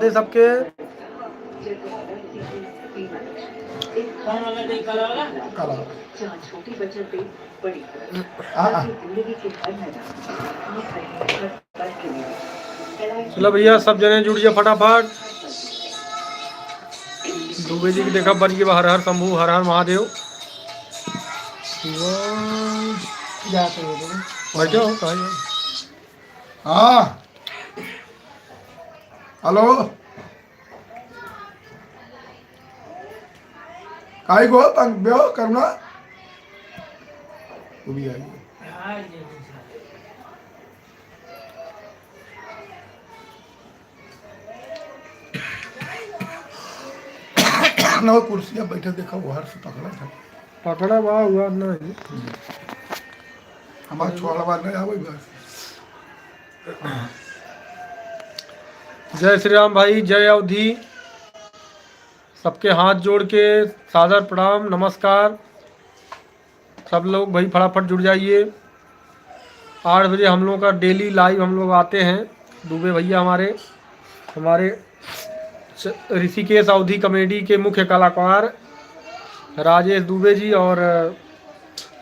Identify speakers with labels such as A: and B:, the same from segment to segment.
A: दे सबके। चलो भैया सब जने जुड़िए फटाफट। दुबे जी की देखा बन गई हर हर शंभू हर हर महादेव। बैठो
B: हाँ हेलो काई को तंग ब्यो करना वो भी आई ना कुर्सियाँ बैठे देखा वो हर से पकड़ा था
A: पकड़ा हुआ हुआ नहीं
B: हमारे छोड़ा बार नहीं आवे बस।
A: जय श्री राम भाई, जय अवधि। सबके हाथ जोड़ के सादर प्रणाम नमस्कार। सब लोग भाई फटाफट जुड़ जाइए। 8 बजे हम लोग का डेली लाइव हम लोग आते हैं। दुबे भैया हमारे ऋषिकेश अवधि कॉमेडी के मुख्य कलाकार राजेश दुबे जी और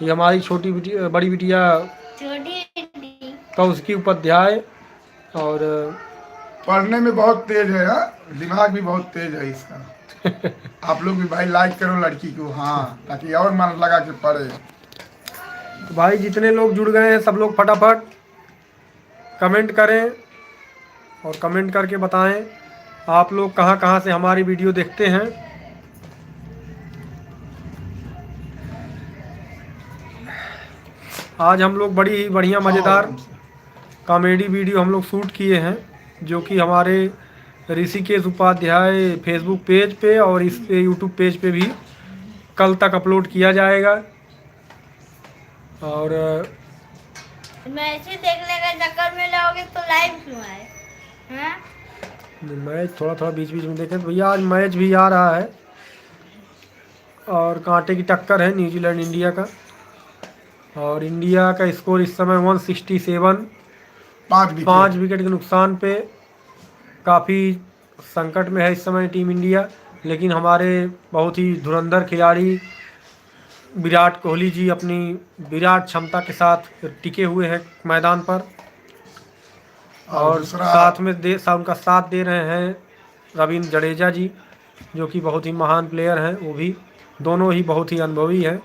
A: ये हमारी छोटी बड़ी बिटिया कौशिकी उपाध्याय। और
B: पढ़ने में बहुत तेज है यार, दिमाग भी बहुत तेज है इसका। आप लोग भी भाई लाइक करो लड़की को, हाँ, ताकि और मन लगा के पढ़े।
A: तो भाई जितने लोग जुड़ गए हैं सब लोग फटाफट कमेंट करें और कमेंट करके बताएं आप लोग कहां से हमारी वीडियो देखते हैं। आज हम लोग बड़ी ही बढ़िया मज़ेदार कॉमेडी वीडियो हम लोग शूट किए हैं जो कि हमारे ऋषिकेश उपाध्याय फेसबुक पेज पे और इस पे यूट्यूब पेज पे भी कल तक अपलोड किया जाएगा। और
C: मैच देखने का चक्कर में लाओगे तो लाइव क्यों आए हैं?
A: मैच थोड़ा बीच में देखें तो भैया आज मैच भी आ रहा है और कांटे की टक्कर है न्यूजीलैंड इंडिया का। और इंडिया का स्कोर इस समय 167, 5 विकेट के नुकसान पे काफ़ी संकट में है इस समय टीम इंडिया। लेकिन हमारे बहुत ही धुरंधर खिलाड़ी विराट कोहली जी अपनी विराट क्षमता के साथ टिके हुए हैं मैदान पर और साथ में उनका साथ दे रहे हैं रविंद्र जडेजा जी जो कि बहुत ही महान प्लेयर हैं। वो भी दोनों ही बहुत ही अनुभवी हैं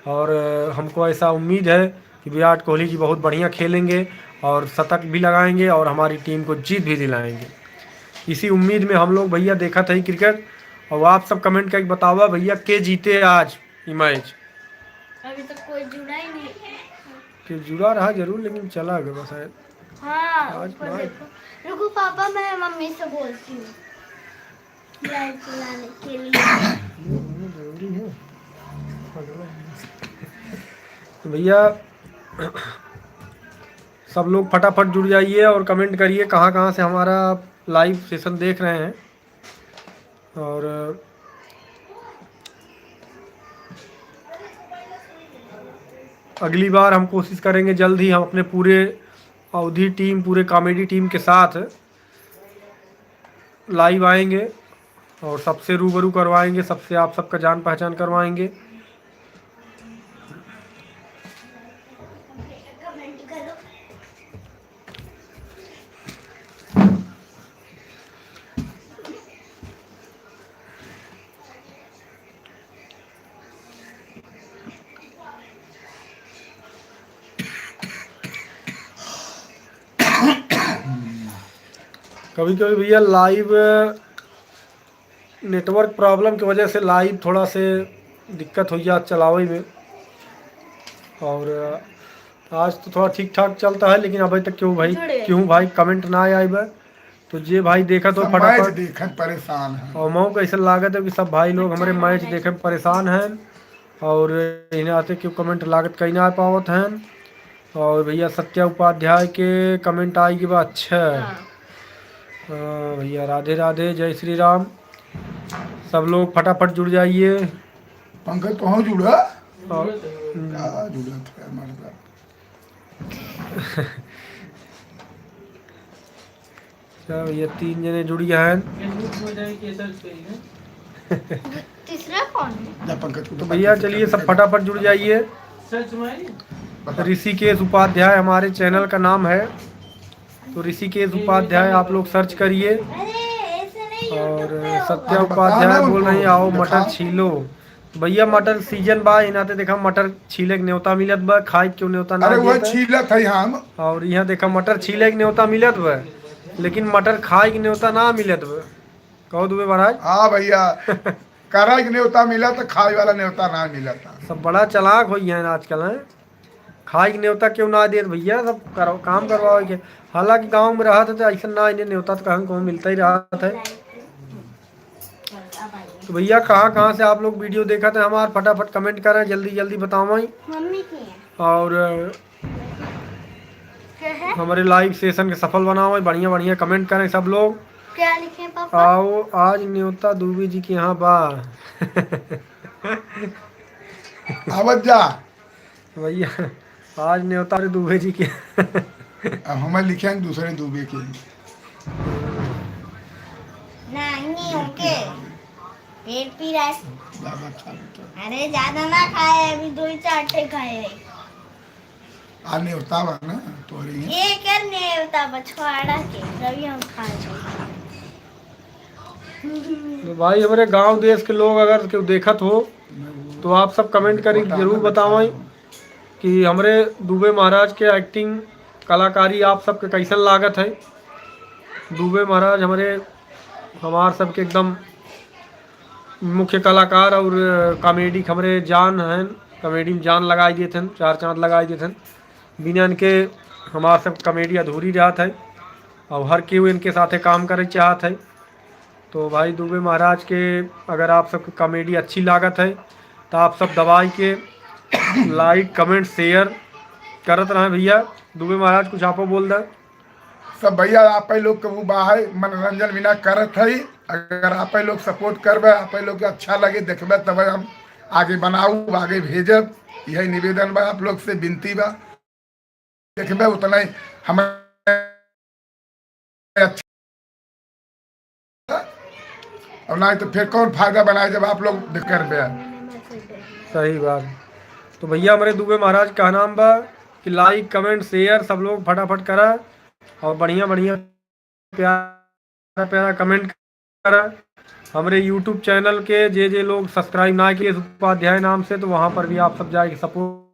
A: और हमको ऐसा उम्मीद है कि विराट कोहली जी बहुत बढ़िया खेलेंगे और शतक भी लगाएंगे और हमारी टीम को जीत भी दिलाएंगे। इसी उम्मीद में हम लोग भैया देखा था ही क्रिकेट। और आप सब कमेंट करके बताओ भैया के जीते आज ये मैच।
C: अभी तक कोई जुड़ा ही नहीं।
A: कि जुड़ा रहा जरूर लेकिन चला गया शायद।
C: हाँ
A: आज
C: रुको पापा मैं मम्मी से बोलती हूँ लाइट चलाने के लिए।
A: जरूरी है तो भैया सब लोग फटाफट जुड़ जाइए और कमेंट करिए कहाँ से हमारा लाइव सेशन देख रहे हैं। और अगली बार हम कोशिश करेंगे जल्द ही हम अपने पूरे अवधि टीम पूरे कॉमेडी टीम के साथ लाइव आएंगे और सबसे रूबरू करवाएंगे, सबसे आप सबका जान पहचान करवाएंगे। कभी कभी भैया लाइव नेटवर्क प्रॉब्लम की वजह से लाइव थोड़ा से दिक्कत हो गया चलावे में। और आज तो थोड़ा ठीक ठाक चलता है लेकिन अभी तक क्यों भाई कमेंट ना आए बा तो जे भाई देखा तो फटाफट
B: देखे परेशान है।
A: और मऊ कैसे लागत है कि सब भाई लोग हमारे मैच देखे में परेशान हैं और इन्हें आते क्यों कमेंट लागत कहीं ना आ पावत हैं। और भैया सत्या उपाध्याय के कमेंट आई के बाद अच्छा भैया राधे राधे जय श्री राम। सब लोग फटाफट जुड़ जाइए।
B: पंकज तो जुड़ा
A: और
B: जुड़ा था
A: क्या भैया 3 जने जुड़ी हैं।
C: तीसरा कौन है?
B: जा पंकज को
A: तो भैया चलिए सब फटाफट जुड़ जाइए। ऋषिकेश उपाध्याय हमारे चैनल का नाम है, तो ऋषिकेश उपाध्याय आप लोग सर्च करिए।
C: अरे ऐसे नहीं
A: और
C: YouTube पे
A: सत्या
B: अब बताना
A: उपाध्याय
B: उनको,
A: बोल रही हैं आओ
B: दिखाओ।
A: मटर छीलो। भैया मटर सीजन बा इनाते देखा मटर छीले के न्योता मिलत बा, खाए क्यों न्योता ना
B: अरे वह
A: देत है।
B: छीलत है हम।
A: और यहाँ देखा मटर छीले के न्योता मिलत बा, लेकिन मटर खाए के न्योता ना मिलत बा। कहो दुबे महाराज।
B: हाँ भैया, करा के न्योता मिला तो खाए वाला न्योता ना मिला था।
A: सब बड़ा चालाक हो हैं आजकल हैं। खाए के न्योता क्यों ना देत भैया, सब करो काम करवाओ के। हालांकि गांव में रहा था तो ऐसा ना इन्हें न्योता तो कहीं कहीं मिलता ही रहा था। तो भैया कहाँ कहाँ से आप लोग वीडियो देखा था हमारे, फटाफट कमेंट करें, जल्दी जल्दी बताओ।
C: मम्मी की है।
A: और
C: क्या है?
A: हमारे लाइव सेशन के सफल बनाओ, बढ़िया बढ़िया कमेंट करें सब लोग।
C: क्या लिखे पापा?
A: आओ आज न्योता दूबे जी के यहाँ बा।
B: आवत जा।
A: भैया आज न्योता दूबे जी के।
B: अब हमें लिखेंगे दूसरे दूबे के।
C: नहीं ओके। पेट पी रहा है।
B: ज्यादा खा लेता।
C: अरे ज्यादा ना खाए, अभी 2 ही 4 खाए हैं।
B: आ न्योता बा ना तो
C: ये करने होता बछवाड़ा के तभी हम खाए।
A: तो भाई हमारे गांव देश के लोग अगर केहू देखत हो तो आप सब कमेंट करी जरूर बताओ कि हमारे दुबे महाराज के एक्टिंग कलाकारी आप सबके कैसन लागत है। दुबे महाराज हमार सबके एकदम मुख्य कलाकार और कॉमेडी हमारे जान हैं। कॉमेडी में जान लगाई देते हैं, 4 चांद लगाई देते हैं। बिना इनके हमार सब कॉमेडी अधूरी रहत है और हर केहू इनके साथे काम करे चाहत है। तो भाई दुबे महाराज के अगर आप सबकी कॉमेडी अच्छी लागत है तो आप सब दबाई के लाइक कमेंट शेयर करत रहे। भैया दुबे महाराज कुछ आपो बोल दे।
B: सब भैया आप लोग के बाहर मनोरंजन बिना करत है। अगर आप लोग सपोर्ट करबे, आप लोग के अच्छा लगे देखबे तब हम आगे बनाऊ आगे भेजब। यही निवेदन बा, आप लोग से विनती बा। देखबे उतना ही हमें अच्छा, और नहीं तो फिर कौन फायदा बनाए जब आप लोग करबे।
A: सही बात। तो भैया हमारे दुबे महाराज का नाम बा कि लाइक कमेंट शेयर सब लोग फटाफट करा और बढ़िया बढ़िया प्यारा प्यारा कमेंट करा। हमारे यूट्यूब चैनल के जे लोग सब्सक्राइब ना किए उपाध्याय नाम से, तो वहाँ पर भी आप सब जाके सपोर्ट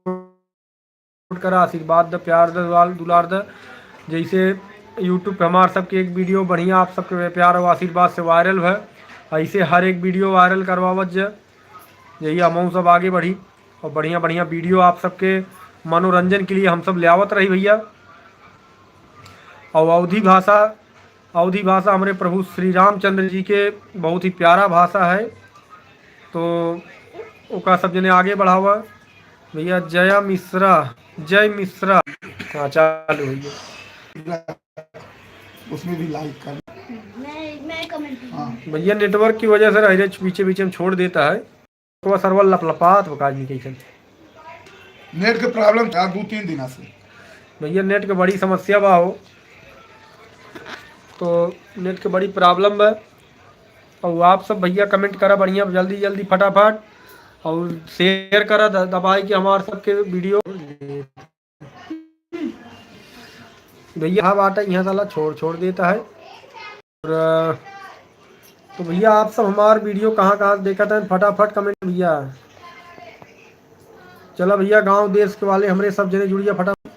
A: करा, आशीर्वाद द, प्यार द, दुलार द। जैसे यूट्यूब पे हमारे सबके एक वीडियो बढ़िया आप सबके प्यार और आशीर्वाद से वायरल है, ऐसे हर एक वीडियो वायरल करवावत जा। यही हम सब आगे बढ़ी और बढ़िया बढ़िया वीडियो आप सबके मनोरंजन के लिए हम सब लियावत रही भैया। और अवधी भाषा हमारे प्रभु श्री रामचंद्र जी के बहुत ही प्यारा भाषा है, तो उसका सब जने आगे बढ़ावा भैया। जय मिश्रा। हाँ चालू भैया।
B: उसमें भी लाइक कर।
C: मैं कमेंट।
B: हाँ
A: भैया नेटवर्क की वजह से रह पीछे पीछे में छोड़ देता है, तो सर्वर लपलपात हो काज नहीं।
B: नेट के प्रॉब्लम था 2-3 दिन से
A: भैया नेट के बड़ी समस्या बा हो, तो नेट के बड़ी प्रॉब्लम है। और आप सब भैया कमेंट करा बढ़िया जल्दी जल्दी फटाफट और शेयर करा दबाई कि हमारे सबके वीडियो। भैया हाँ बात है यहाँ साला छोड़ देता है। और तो भैया आप सब हमारे वीडियो कहाँ कहाँ देखा था फटाफट कमेंट भैया। चला भैया गांव देश के वाले हमारे सब जने जुड़िए फटाफट।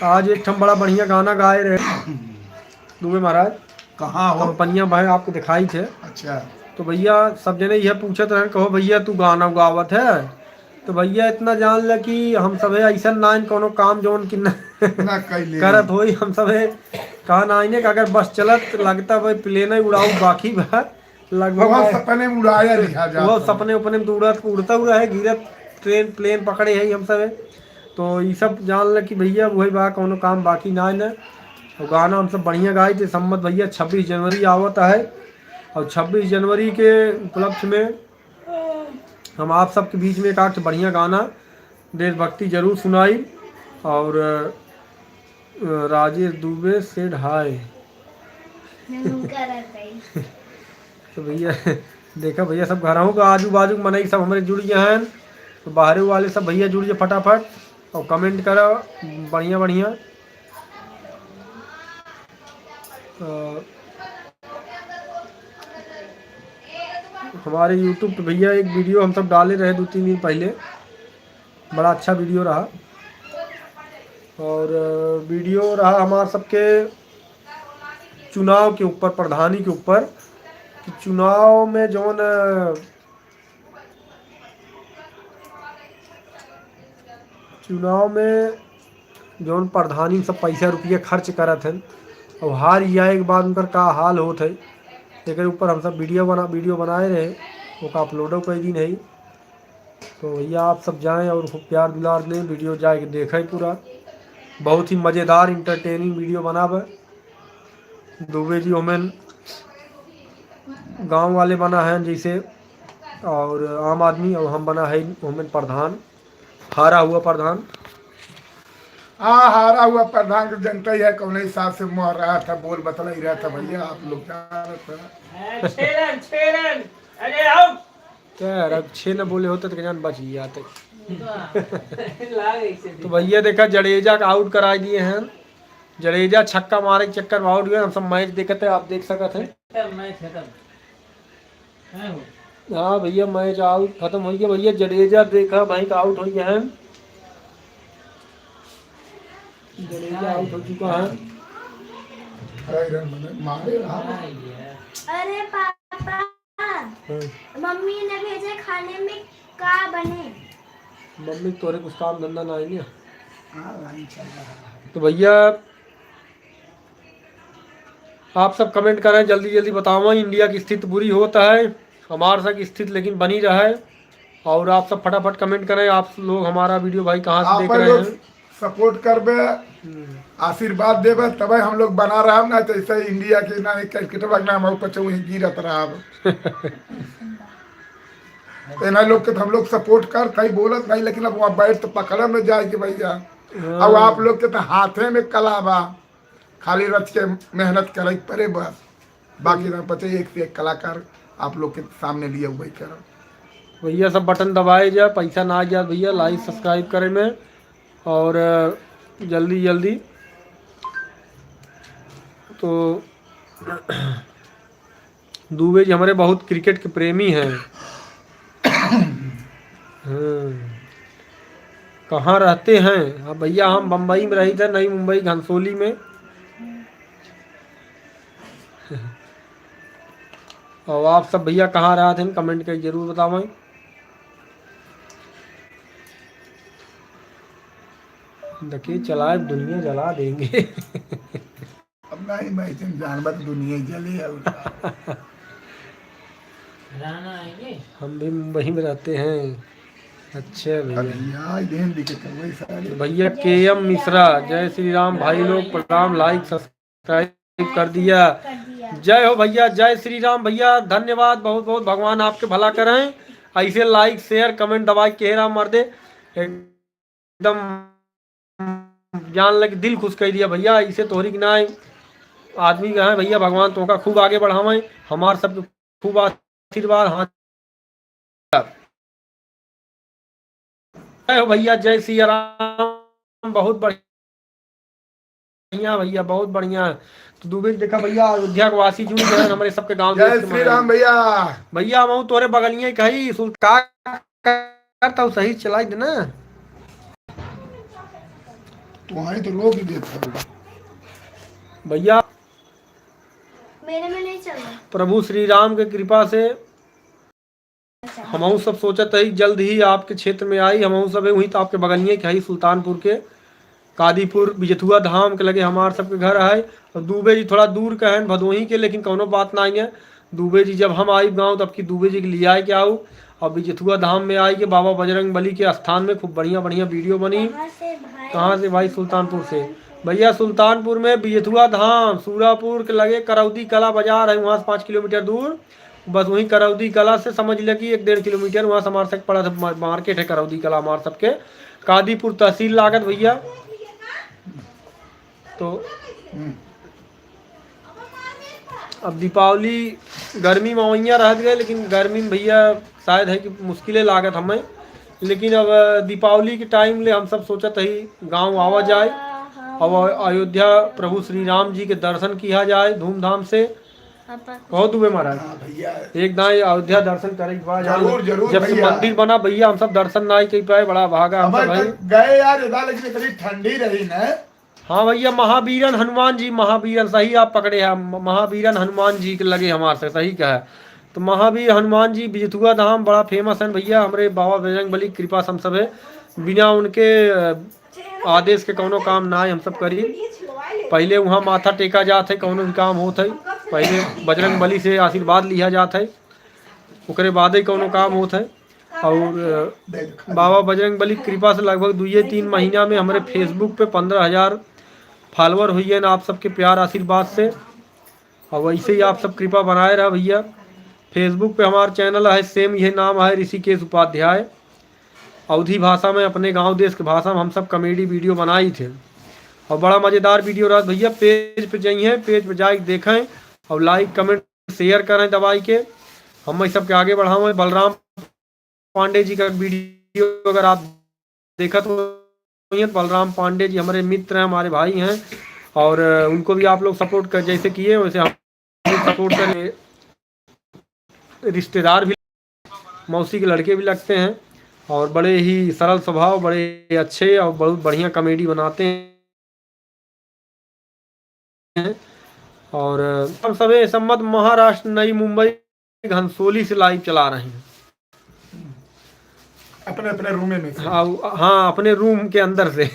A: आज एक बड़ा बढ़िया गाना गाए रहे दुबे महाराज।
B: कहाँ हो?
A: कंपनियां भाई आपको दिखाई थे।
B: अच्छा
A: तो भैया सब जने यह पूछत रहे, कहो भैया तू गाना गावत है, तो भैया इतना जान ल कि हम सब ऐसा ना कोनो काम जोन कि
B: ना कैले
A: करत होई। हम सब कहा ना कि अगर बस चलत लगता भाई प्लेन ही उड़ाऊ बाकी बा लगभग
B: वहाँ सपने में उड़ाया लिखा जाता
A: वो सपने उपने में उड़ता हुआ है गिरत ट्रेन प्लेन पकड़े है हम सब। तो ये सब जान ल कि भैया वही बा कोनो काम बाकी ना है न। और गाना हम सब बढ़िया गाए थे। सम्मत भैया 26 जनवरी आवता है और 26 जनवरी के उपलक्ष्य में हम आप सबके बीच में एक बढ़िया गाना देशभक्ति जरूर सुनाई। और राजेश दुबे सेड हाय।
C: करत है।
A: तो भैया देखा भैया सब घरों का आजू बाजू मनई सब हमारे जुड़ गए हैं। तो बाहर वाले सब भैया जुड़ गए फटाफट और कमेंट करो बढ़िया बढ़िया। हमारे यूट्यूब पे भैया एक वीडियो हम सब डाले रहे 2-3 दिन पहले, बड़ा अच्छा वीडियो रहा। और वीडियो रहा हमारे सबके चुनाव के ऊपर, प्रधानी के ऊपर, कि चुनाव में जौन प्रधानी सब पैसा रुपया खर्च करत हैं और हार जाए के बाद उनकर का हाल होत है, एक ऊपर हम सब वीडियो बनाए रहे, वो का अपलोडो कर दिन है। तो भैया आप सब जाएं और खूब प्यार दुलार दें, वीडियो जाए के देखें पूरा, बहुत ही मज़ेदार इंटरटेनिंग वीडियो बनावे। दुबे जी ओमेन गांव वाले बना है जैसे, और आम आदमी, और हम बना है ओमेन प्रधान, हारा हुआ प्रधान।
B: हाँ, हारा हुआ प्रधान को जनता ही है, कौन हिसाब से मोह रहा था, बोल बतला ही रहा था भैया, आप लोग जानते हैं।
D: अरे आओ
A: क्या अच्छे न बोले होते तो जान बच ही जाते। तो भैया देखा जडेजा का आउट करा दिए हैं, जडेजा छक्का मारे के चक्कर में आउट गए। हम सब मैच देखते हैं, आप देख सकते हैं। हाँ भैया मैच आउट खत्म हो गया भैया, जडेजा देखा भाई का आउट हो गया है, जडेजा आउट हो चुका है।
B: मारे रहा।
C: अरे पापा, मम्मी ने भेजे खाने में का बने।
A: मम्मी तोरे कुछ काम धंधा ना है। तो भैया आप सब कमेंट करें, जल्दी जल्दी बताओ इंडिया की स्थिति बुरी होता है, हमारे साथ स्थिति लेकिन बनी रहे। और आप सब फटाफट कमेंट करें, आप लोग हमारा वीडियो भाई कहाँ से देख रहे हैं।
B: सपोर्ट करबे, आशीर्वाद देवे तब हम लोग बना रहा ना, तो ऐसे इंडिया के ना क्रिकेटर नाम हो पचे वही गिरत रहा। तो लोग के हम लोग सपोर्ट कर कहीं बोलत नहीं, लेकिन अब वहाँ बैठ तो पकड़ में जाए कि भैया। अब आप लोग के तो हाथे में कला बा, खाली रच के मेहनत करे पड़े बस, बाकी ना पचे एक से एक कलाकार आप लोग के सामने लिए वही करो।
A: भैया सब बटन दबाए जा, पैसा ना आ जाए भैया, लाइक सब्सक्राइब करें में, और जल्दी जल्दी। तो दुबे जी हमारे बहुत क्रिकेट के प्रेमी हैं। कहाँ रहते हैं? हाँ भैया हम बम्बई में रही थे, नई मुंबई घनसोली में। और आप सब भैया कहाँ रहे थे कमेंट करके जरूर बताओ। देखिए चलाए दुनिया जला देंगे।
B: अब नहीं मैं जानवर दुनिया ही जले।
A: हम भी मुंबई में रहते हैं। अच्छा भैया KM मिश्रा, जय श्री राम भाई लोग, प्रणाम, लाइक सब्सक्राइब कर दिया। जय हो भैया, जय श्री राम भैया, धन्यवाद बहुत बहुत, भगवान आपके भला करें। ऐसे लाइक शेयर कमेंट दबा के राम मर दे, एकदम जान लगे दिल खुश कर दिया भैया। ऐसे तोहरी की ना आदमी का है भैया, भगवान तो का खूब आगे बढ़ावे, हमारे सबके खूब आशीर्वाद। हाँ जय हो भैया, जय श्री राम, बहुत बढ़िया भैया, बहुत बढ़िया। तो दुबे देखा भैया अयोध्या के वासी जुड़ गए हमारे सबके गांव।
B: जय श्री राम भैया।
A: भैया मैं तोरे बगलिया कही का करता हूँ, सही चलाई देना
B: तुम्हारी तो लोग ही देते
A: भैया,
C: मेरे में नहीं चल रहा।
A: प्रभु श्री राम के कृपा से हम सब सोचत है जल्द ही आपके क्षेत्र में आई। हम सब वहीं तो आपके बगलिए के है, सुल्तानपुर के कादीपुर बिजथुआ धाम के लगे हमारे सबके घर है। और दुबे जी थोड़ा दूर का है भदोही के, लेकिन कोनो बात नहीं है। दुबे जी जब हम आई गाँव तब की दुबे जी के लिए आए के आऊँ, और बिजथुआ धाम में आई के बाबा बजरंग बली के स्थान में खूब बढ़िया बढ़िया वीडियो बनी। कहाँ से भाई? सुल्तानपुर से भैया, सुल्तानपुर में बिजथुआ धाम, सूरापुर के लगे करौदी कला बाजार है, वहाँ से 5 किलोमीटर दूर, बस वहीं करौदी कला से समझ लगी 1-1.5 किलोमीटर वहाँ से हमारे तक पड़ा था मार्केट है करौदी कला हमारे सबके। कादीपुर तहसील लागत भैया। तो
B: हम्म।
A: अब दीपावली गर्मी में वहीं रह गए, लेकिन गर्मी में भैया शायद है कि मुश्किलें लागत हमें, लेकिन अब दीपावली के टाइम ले हम सब सोचत ही गांव आवा जाए, अब अयोध्या प्रभु श्री राम जी के दर्शन किया जाए धूमधाम से। बहुत दुबे महाराज
B: हाँ भैया,
A: एक दाई अयोध्या दर्शन करे के बाद
B: जरूर जरूर
A: जब से
B: भैया।
A: मंदिर बना भैया हम सब दर्शन ना ही कर पाए, बड़ा भागा हम सब
B: हमारे
A: है।
B: तक गए यार इधर, लेकिन इतनी ठंडी रही ना।
A: हाँ भैया महावीरन हनुमान जी, महावीरन सही आप पकड़े हैं, महावीरन हनुमान जी के लगे हमारे से, सही कहा। तो महावीर हनुमान जी बिजथुआ धाम बड़ा फेमस है भैया, हमारे बाबा बजरंग बली की कृपा हम सब है, बिना उनके आदेश के कोनो काम ना है हम सब करी। पहले वहाँ माथा टेका जात है, कोनो भी काम होत है पहले बजरंग बली से आशीर्वाद लिया जात है, ओकरे बाद ही कोनो काम होत है। और बाबा बजरंग बली की कृपा से लगभग 2-3 महीना में हमारे फेसबुक पे 15,000 फॉलोअर हुई है ना, आप सबके प्यार आशीर्वाद से। और वैसे ही आप सब कृपा बनाए रहा भैया। फेसबुक पे हमारा चैनल है, सेम यही नाम है, ऋषिकेश उपाध्याय। अवधी भाषा में, अपने गांव देश की भाषा में हम सब कॉमेडी वीडियो बनाई थे, और बड़ा मज़ेदार वीडियो रहा भैया। पेज पे जाइए, पेज पे जाके देखें और लाइक कमेंट शेयर करें दबाई के, हम इस सबके आगे बढ़ाएं। बलराम पांडे जी का वीडियो अगर आप देखा तो बलराम पांडे जी हमारे मित्र हैं, हमारे भाई हैं, और उनको भी आप लोग सपोर्ट कर जैसे किए वैसे हम सपोर्ट करें। रिश्तेदार भी मौसी के लड़के भी लगते हैं, और बड़े ही सरल स्वभाव, बड़े अच्छे और बहुत बढ़िया कॉमेडी बनाते हैं। और हम सभी सम्मत महाराष्ट्र, नई मुंबई, घनसोली से लाइव चला रहे हैं,
B: अपने अपने रूम में से।
A: हाँ अपने रूम के अंदर से।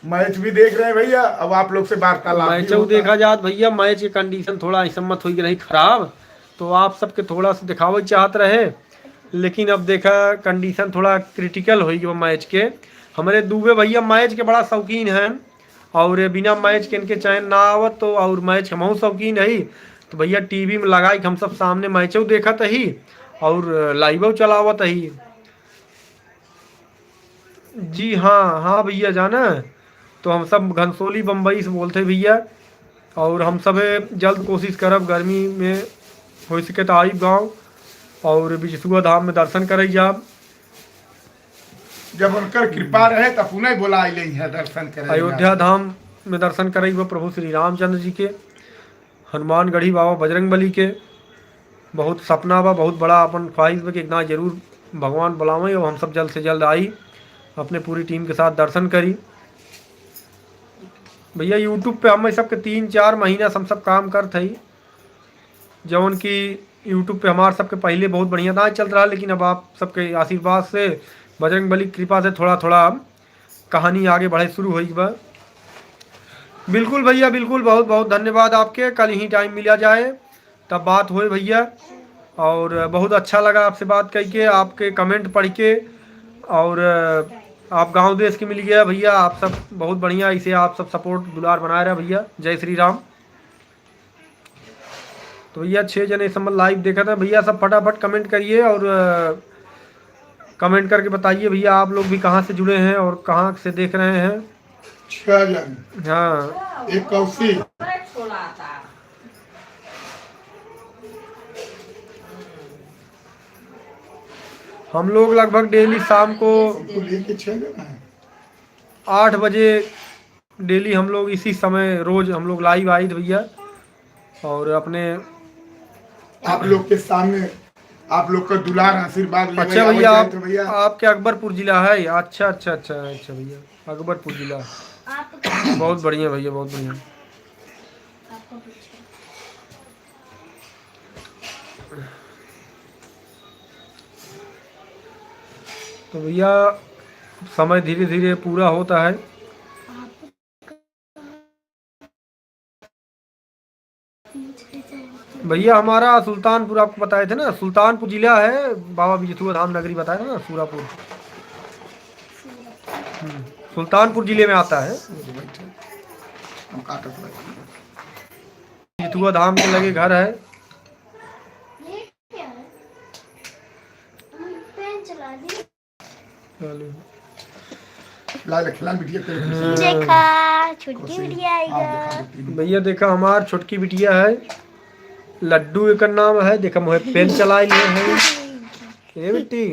B: मैच भी देख रहे हैं भैया, अब आप लोग से वार्तालाप भी
A: मैच
B: होता
A: देखा
B: है।
A: जात भैया, मैच की कंडीशन थोड़ा सम्मत हुई रही खराब, तो आप सबके थोड़ा सा दिखावे चाहत रहे, लेकिन अब देखा कंडीशन थोड़ा क्रिटिकल हुई वो मैच के। हमारे दूबे भैया मैच के बड़ा शौकीन हैं, और बिना मैच के इनके चैन ना आवत, तो और मैच हम शौकीन है, तो भैया टीवी में लगाई हम सब सामने मैचो देखत ही और लाइवो चलावत ही। जी हाँ हाँ भैया जाना, तो हम सब घनसोली बम्बई से बोलते भैया, और हम सब जल्द कोशिश करब गर्मी में हो सके तो आइब गाँव और बिजथुआ धाम में दर्शन करे जाब।
B: जब उनकर कृपा रहे तब पुनः बोला है दर्शन करें।
A: अयोध्या धाम में दर्शन करे प्रभु श्री रामचंद्र जी के, हनुमानगढ़ी बाबा बजरंग बली के। बहुत सपना बा, बहुत बड़ा अपन ख्वाहिश बा कि इतना जरूर भगवान बुलावें, और हम सब जल्द से जल्द आई अपने पूरी टीम के साथ दर्शन करी। भैया यूट्यूब पे हम सबके 3-4 महीना हम सब काम करते ही, जौन की यूट्यूब पे हमारे सबके पहले बहुत बढ़िया ना चल रहा, लेकिन अब आप सबके आशीर्वाद से, बजरंग बली की कृपा से थोड़ा थोड़ा कहानी आगे बढ़े शुरू हुई बा। बिल्कुल भैया बिल्कुल, बहुत बहुत धन्यवाद आपके। कल ही टाइम मिला जाए तब बात होए भैया, और बहुत अच्छा लगा आपसे बात करके, आपके कमेंट पढ़ के, और आप गांव देश के मिल गया भैया। आप सब बहुत बढ़िया, इसे आप सब सपोर्ट दुलार बनाए रहे भैया। जय श्री राम। तो भैया 6 जने समझ लाइव देखा था भैया, सब फटाफट कमेंट करिए और कमेंट करके बताइए भैया आप लोग भी कहाँ से जुड़े हैं और कहाँ से देख रहे हैं।
B: 6 जन,
A: हाँ
B: एक कौशी।
A: हम लोग लगभग डेली शाम को
B: उनको लेके 6 जन है।
A: 8 बजे डेली हम लोग इसी समय रोज हम लोग लाइव आए थे भैया, और अपने
B: आप लोग के सामने आप लोग का दुलार आशीर्वाद ले
A: अच्छा भैया आप,
B: तो भैया
A: आपके अकबरपुर जिला है। अच्छा अच्छा अच्छा अच्छा भैया, अकबरपुर जिला बहुत बढ़िया भैया, बहुत बढ़िया। तो भैया समय धीरे धीरे पूरा होता है। भैया हमारा सुल्तानपुर, आपको बताए थे ना, सुल्तानपुर जिला है, बाबा बिजथुआ धाम नगरी बताया था ना, सूरापुर। सुल्तानपुर जिले में आता है। बिजथुआ धाम के लगे घर है।
C: ये क्या है? पेन चला दी।
B: खिला बिटिया तेरे
C: देखा छुट्टी बिटिया आएगा।
A: भैया देखा हमार छोटकी बिटिया है, लड्डू एक नाम है, देखा मुहे पेन चला लिए है ये बेटी।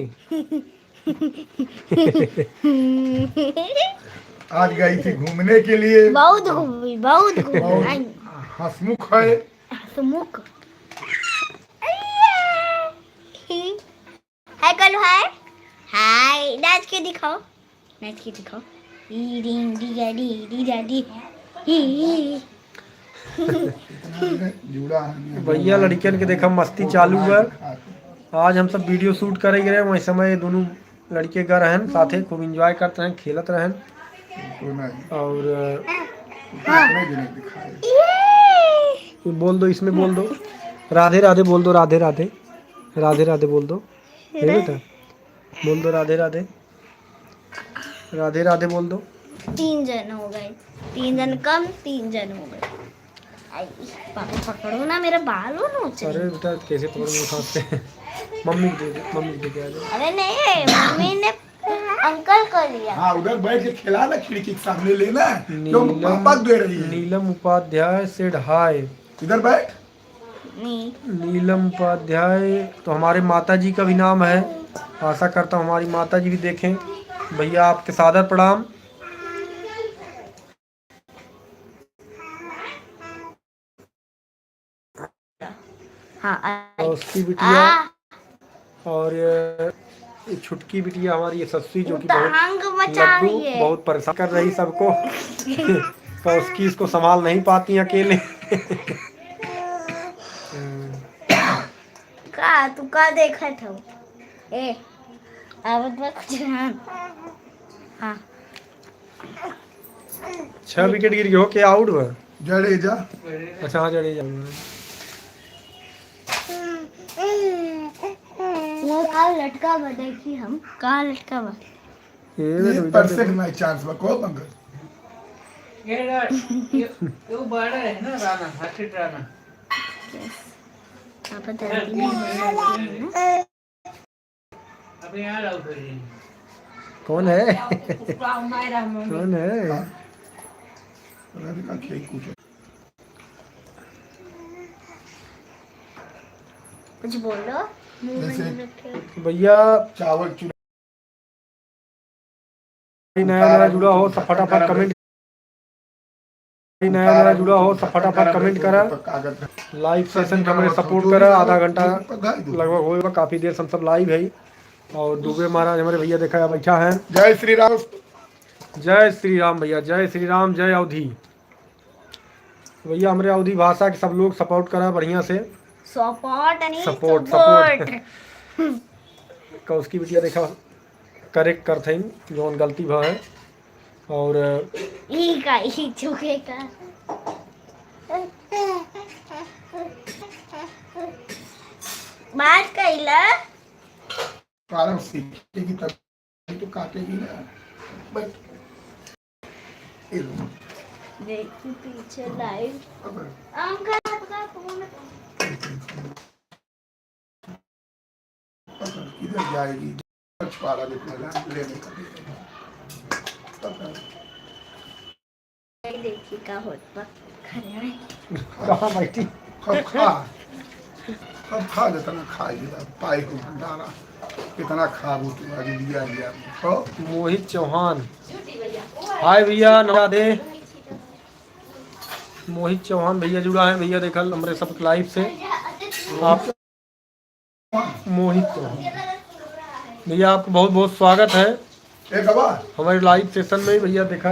B: आज गई थी घूमने के लिए,
C: बहुत घूमी बहुत घूमी।
B: हंसमुख है।
C: हंसमुख हाय कलो हाय हाय नाच के दिखाओ, नाच के दिखाओ। D D D D D D D.
B: जुड़ा
A: भैया लड़कियन के देखा मस्ती चालू है। आज हम सब वीडियो शूट करे गए वही समय दोनों लड़के गए रहन साथे, खूब एंजॉय करते हैं, खेलत रहन। और बोल दो इसमें, बोल दो राधे राधे, बोल दो राधे राधे, राधे राधे बोल दो बेटा, बोल दो राधे राधे, राधे राधे बोल दो।
C: 3 जन हो गए, 3 जन कम 3 जन हो गए। पापा पकड़ो ना मेरा बाल हो नोच।
A: अरे बेटा कैसे पकड़ूंगा उठाते हैं। मम्मी को दे दे, मम्मी को दे के आ जाओ।
C: अरे नहीं मम्मी ने अंकल कर लिया।
B: हाँ उधर बैठ के खिला ना, खिड़की के सामने लेना। पापा दे रही है।
A: नीलम उपाध्याय सेड हाय।
B: इधर बैठ।
A: नीलम उपाध्याय तो हमारे माता जी का भी नाम है, आशा करता हूँ हमारी माता जी भी देखें। भैया आपके सादर प्रणाम।
C: हाँ
A: और उसकी बिटिया और ये छुटकी बिटिया हमारी ये सस्सी जो कि लड्डू बहुत परेशान कर रही सबको। तो उसकी इसको संभाल नहीं पाती अकेले।
C: का तू का देखा था ए आवत में कुछ हाँ
A: 6 विकेट गिर गए हो के आउट हुआ
B: जडेजा।
A: अच्छा हाँ जडेजा।
C: वो का लटका बा देखी हम का लटका बा
B: ये परफेक्ट मैच चांस बा को पंकज।
D: ये बड़ा है ना राना, हार्टेड राना।
C: पापा जल्दी भी हो जाती है ना।
D: अबे यहाँ लाओ फिर।
A: कौन है?
D: कौन
A: कौन है?
B: राधिका खेल कुछ
C: कुछ बोलो मुंह में
B: जैसे-
C: नहीं रखे।
A: भैया
B: चावल चूड़ा
A: नया जुड़ा हो तो फटाफट कमेंट, नया जुड़ा हो तो फटाफट कमेंट करा, लाइव सेशन पे हमें सपोर्ट करा। आधा घंटा लगभग होगा, काफी देर से हम सब लाइव है। और दुबे महाराज हमारे भैया देखा बैठा है।
B: जय श्री राम।
A: जय श्री राम भैया, जय श्री राम, जय अवधि। भैया हमारे अवधि भाषा के सब लोग सपोर्ट करा बढ़िया से।
C: सपोर्ट नहीं
A: सपोर्ट उसकी बिटिया देखा करेक्ट करते हैं जो गलती भा है। और
C: ही चुके का बात कइला
B: कारण सीखेगी तब तो काटेगी ना। बट
C: देखी पीछे लाइव अंकल आपका फोन
B: किधर जाएगी? छुपारा लेने का
C: देखी का होत पर खरे में
A: कहाँ बैठी?
B: अब खा जितना खाएगी पाई को भंडारा कितना खाबू तुम्हारी लिया गया तो।
A: मोहित चौहान हाय भैया, राधे। मोहित चौहान भैया जुड़ा है, भैया देखा हमारे सब लाइव से। आप मोहित चौहान भैया आपका बहुत बहुत स्वागत है हमारे लाइव सेशन में। भैया देखा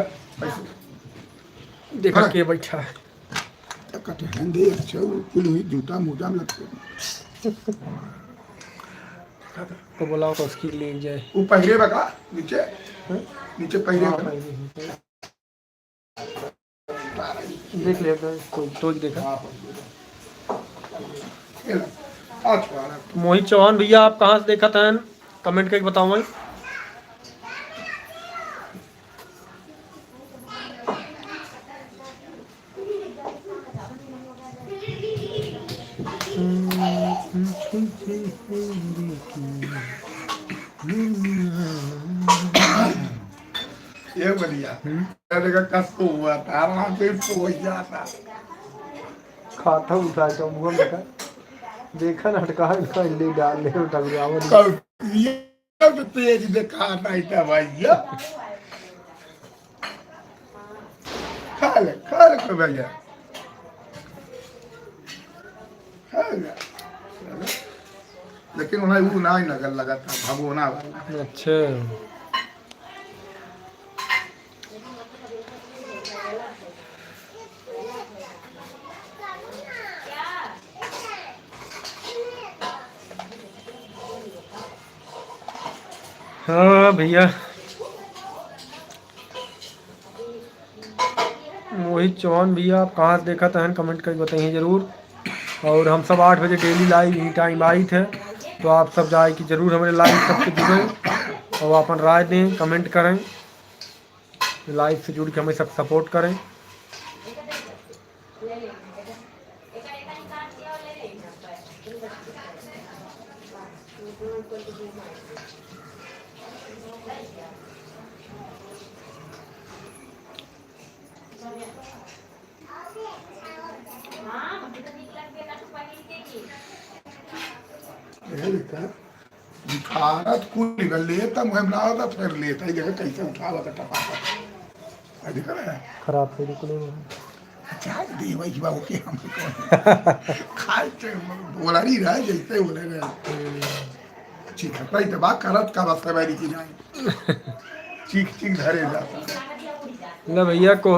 A: देखा के बैठा है।
B: जूता मोजा में लगते
A: तो बोला तो उसकी ले जाए।
B: वो पहले बका नीचे नीचे पहले
A: देख ले कोई तो देखा। मोहित चौहान भैया आप कहाँ से देखा था कमेंट करके बताओ भाई।
B: ये लिया देखा कसको हुआ था आराम से सो जाता
A: खाता उठा के मुंह में देखा देखा ना हटका इनका ले डाल ले उठा के आवाज
B: कल ये तो तेज देखा नहीं था भैया खा ले भैया खा ले लेकिन उन्हें वो ना ही नगर लगा था भगोना वाला
A: अच्छा हाँ भैया मोहित चौहान भैया आप कहाँ से देखा था कमेंट करके बताइए ज़रूर। और हम सब 8 बजे daily live he time I थे तो आप सब जाए कि ज़रूर हमारे लाइव सबसे जुड़ें और अपन राय दें कमेंट करें लाइव से जुड़ के हमें सब सपोर्ट करें।
B: भारत कुल लेता मुझे बनाता फिर लेता ही देखा कैसे उठावा था टपाटा दिख रहा है
A: खराब से निकले
B: क्या दे भाई बाबू के हम खाए बोला नहीं रहा जैसे बोले रहे चीख भाई तो बात करत का बस बैरी की जाए चीख चीख धरे जाता
A: ना भैया को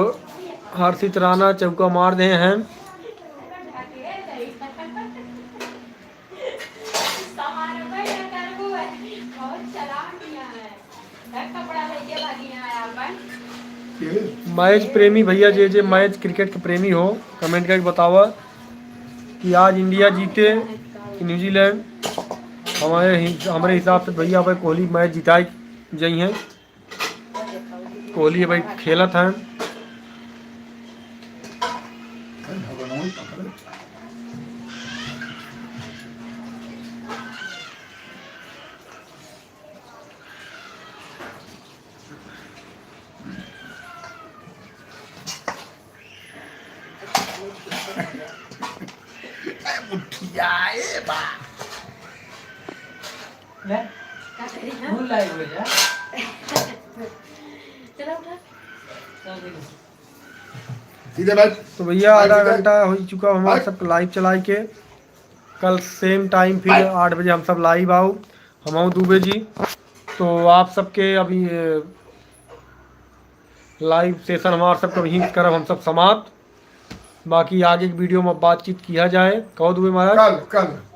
A: हर्षित राणा चौका मार दे हैं मैच प्रेमी भैया जे मैच क्रिकेट के प्रेमी हो कमेंट करके बतावा कि आज इंडिया जीते कि न्यूजीलैंड। हमारे हिसाब से भैया भाई कोहली मैच जिताई जाई हैं कोहली भाई खेलत हैं
D: फुल लाइव हो जा
B: सीधे भाई
A: तो भैया आधा घंटा हो चुका हमारा सब लाइव चलाई के कल सेम टाइम फिर 8 बजे हम सब लाइव आओ हम आओ दुबे जी। तो आप सबके अभी लाइव सेशन हमारा सबका वहीं करब हम सब समाप्त बाकी आगे की वीडियो में बातचीत किया जाए कहो दुबे महाराज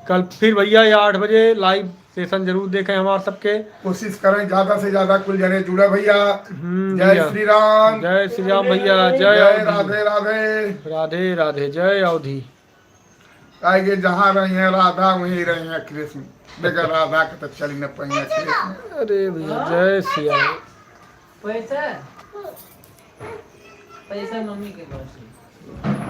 A: कल फिर भैया ये 8 बजे लाइव सेशन जरूर देखें हमारे सबके
B: कोशिश करें ज्यादा से ज्यादा कुल जने जुड़े भैया जय श्री राम भैया
A: जय
B: राधे राधे
A: राधे राधे जय अवधि
B: आगे जहाँ रही है राधा वहीं रही है कृष्ण बगैर राधा के तो चल न पाए कृष्ण।
A: अरे भैया जय सिया
D: पैसा पैसा मम्मी के पास है।